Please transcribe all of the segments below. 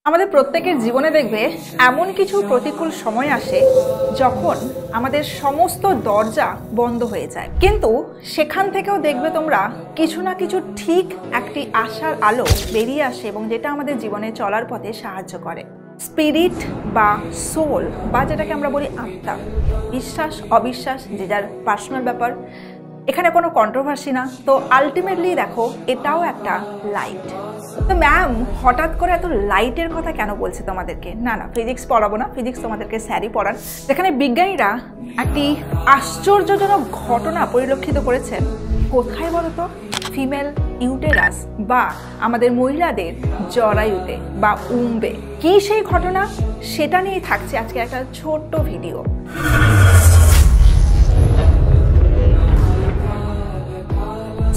আমাদের প্রত্যেকের জীবনে দেখবে এমন কিছু প্রতিকূল সময় আসে যখন আমাদের সমস্ত দরজা বন্ধ হয়ে যায়, কিন্তু সেখান থেকেও দেখবে তোমরা কিছু না কিছু ঠিক একটি আশার আলো বেরিয়ে আসে এবং যেটা আমাদের জীবনে চলার পথে সাহায্য করে। স্পিরিট বা সোল বা যেটাকে আমরা বলি আত্মা, বিশ্বাস অবিশ্বাস যে যার পার্সোনাল ব্যাপার, এখানে কোনো কন্ট্রোভার্সি না। তো আলটিমেটলি দেখো এটাও একটা লাইট। তো ম্যাম হঠাৎ করে এত লাইটের কথা কেন বলছে তোমাদেরকে? না ফিজিক্স পড়াবো না, ফিজিক্স তোমাদেরকে স্যারই পড়ান। যেখানে বিজ্ঞানীরা একটি আশ্চর্যজনক ঘটনা পরিলক্ষিত করেছেন। কোথায় বলো তো? ফিমেল ইউটেরাস বা আমাদের মহিলাদের জরায়ুতে বা উম্বে। কি সেই ঘটনা, সেটা নিয়েই থাকছে আজকে একটা ছোট্ট video.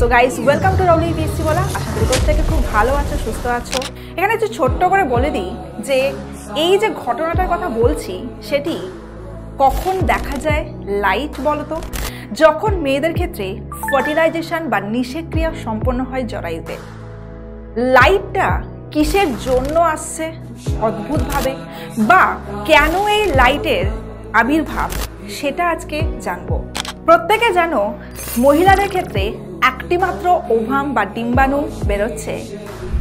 So guys, welcome to রাউলি বিএসসি বলা। আশা করি প্রত্যেকে খুব ভালো আছো, সুস্থ আছো। এখানে একটু ছোট্ট করে বলে দিই যে এই যে ঘটনাটার কথা বলছি সেটি কখন দেখা যায় লাইট বলতো? যখন মেয়েদের ক্ষেত্রে ফার্টিলাইজেশন বা নিষেক্রিয়া সম্পন্ন হয় জরায়ুতে। লাইটটা কিসের জন্য আসছে অদ্ভুতভাবে, বা কেন এই লাইটের আবির্ভাব, সেটা আজকে জানবো। প্রত্যেকে জানো মহিলাদের ক্ষেত্রে একটি মাত্র ওভাম বা ডিম্বাণু বেরোচ্ছে।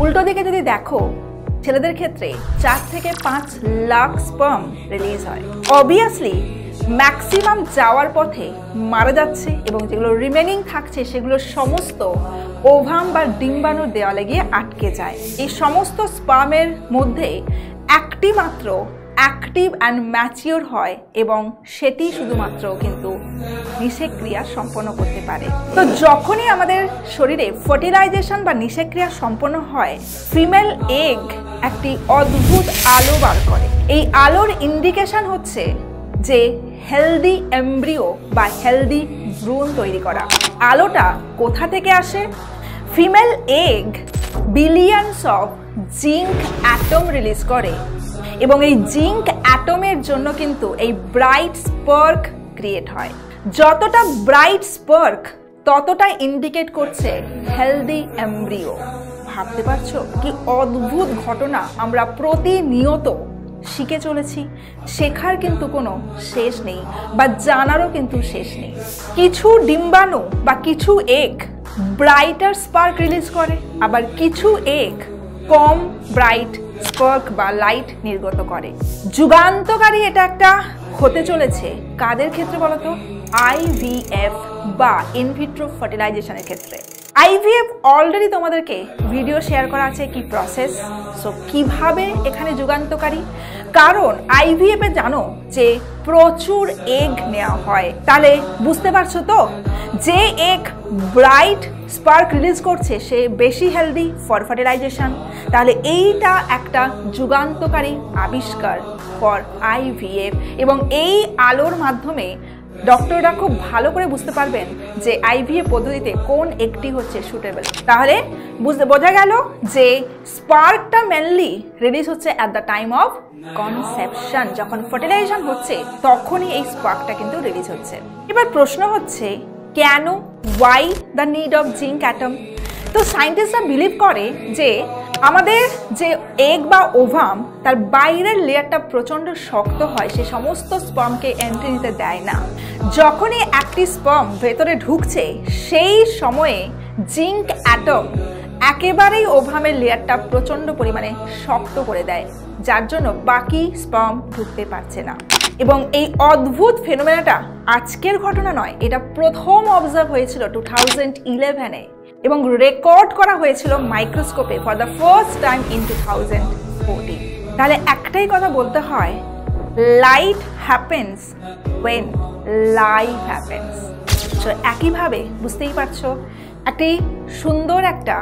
উল্টো দিকে যদি দেখো ছেলেদের ক্ষেত্রে 4 থেকে 5 লাখ স্পার্ম রিলিজ হয়। অবভিয়াসলি ম্যাক্সিমাম যাওয়ার পথে মারা যাচ্ছে এবং যেগুলো রিমেনিং থাকছে সেগুলো সমস্ত ওভাম বা ডিম্বাণুর দেওয়ালে গিয়ে আটকে যায়। এই সমস্ত স্পার্মের মধ্যে একটি মাত্র অ্যাক্টিভ অ্যান্ড ম্যাচিওর হয় এবং সেটি শুধুমাত্র কিন্তু নিষেক্রিয়া সম্পন্ন করতে পারে। তো যখনই আমাদের শরীরে ফার্টিলাইজেশন বা নিষেক্রিয়া সম্পন্ন হয়, ফিমেল এগ একটি অদ্ভুত আলো বার করে। এই আলোর ইন্ডিকেশন হচ্ছে যে হেলদি এমব্রিও বা হেলদি ভ্রূণ তৈরি করা। আলোটা কোথা থেকে আসে? Female egg billions of zinc atom release করে এবং এই জিঙ্ক অ্যাটমের জন্য কিন্তু এই ব্রাইট স্পার্ক ক্রিয়েট হয়। যতটা ব্রাইট স্পার্ক ততটা ইন্ডিকেট করছে হেলদি এমব্রিও। ভাবতে পারছো কি অদ্ভুত ঘটনা আমরা প্রতিনিয়ত শিখে চলেছি। শেখার কিন্তু কোনো শেষ নেই বা জানারও কিন্তু শেষ নেই। কিছু ডিম্বাণু বা কিছু এগ ব্রাইটার স্পার্ক রিলিজ করে, আবার কিছু এগ কম ব্রাইট স্পার্ক বা লাইট নির্গত করে। যুগান্তকারী এটা একটা হতে চলেছে কাদের ক্ষেত্রে বলতো? IVF বা ইনভিট্রো ফার্টিলাইজেশনের ক্ষেত্রে। IVF অলরেডি তোমাদেরকে ভিডিও শেয়ার করা আছে কি প্রসেস। সো কিভাবে এখানে যুগান্তকারী? কারণ IVF এ জানো যে প্রচুর এগ নেওয়া হয়। তাহলে বুঝতে পারছো তো, যে এগ ব্রাইট স্পার্ক রিলিজ করছে সে বেশি হেলদি ফর ফার্টিলাইজেশন। তাহলে এইটা একটা যুগান্তকারী আবিষ্কার ফর IVF এবং এই আলোর মাধ্যমে ডক্টররা খুব ভালো করে বুঝতে পারবেন যে IVF পদ্ধতিতে কোন একটি হচ্ছে সুটেবল। তাহলে বোঝা গেল যে স্পার্কটা মেনলি রিলিজ হচ্ছে at the time of conception. যখন ফার্টিলাইজেশন হচ্ছে তখনই এই স্পার্কটা কিন্তু রিলিজ হচ্ছে। এবার প্রশ্ন হচ্ছে কেন? Why the need of zinc atom? তো সায়েন্টিস্টরা বিলিভ করে যে আমাদের যে এগ বা ওভাম তার বাইরের লেয়ারটা প্রচণ্ড শক্ত হয়, সে সমস্ত স্পার্মকে এন্ট্রি নিতে দেয় না। যখনই একটি স্পার্ম ভেতরে ঢুকছে সেই সময়ে জিঙ্ক অ্যাটম একেবারেই ওভামের লেয়ারটা প্রচণ্ড পরিমাণে শক্ত করে দেয়, যার জন্য বাকি স্পার্ম ঢুকতে পারছে না। এবং এই অদ্ভুত ফেনোমেনাটা আজকের ঘটনা নয়, এটা প্রথম অবজার্ভ হয়েছিল 2011-এ এবং রেকর্ড করা হয়েছিল মাইক্রোস্কোপে for the first time in 2014। তাহলে একটাই কথা বলতে হয়, light happens when life happens. তো একইভাবে বুঝতেই পারছো, একটি সুন্দর একটা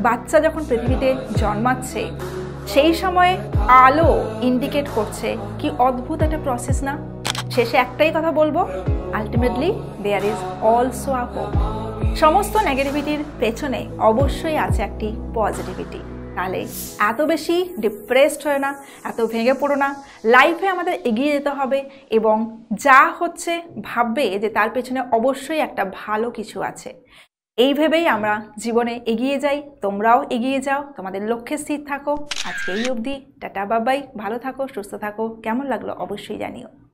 বাচ্চা যখন পৃথিবীতে জন্মাচ্ছে সেই সময়ে আলো ইন্ডিকেট করছে। কি অদ্ভুত একটা প্রসেস না? শেষে একটাই কথা বলবো, ultimately there is also a hope. সমস্ত নেগেটিভিটির পেছনে অবশ্যই আছে একটি পজিটিভিটি। তাহলে এত বেশি ডিপ্রেসড হয় না, এত ভেঙে পড়ো না। লাইফে আমাদের এগিয়ে যেতে হবে এবং যা হচ্ছে ভাববে যে তার পেছনে অবশ্যই একটা ভালো কিছু আছে। এই ভেবেই আমরা জীবনে এগিয়ে যাই। তোমরাও এগিয়ে যাও, তোমাদের লক্ষ্যে স্থির থাকো। আজকে এই অবধি, টাটা বাবাই, ভালো থাকো, সুস্থ থাকো। কেমন লাগলো অবশ্যই জানিও।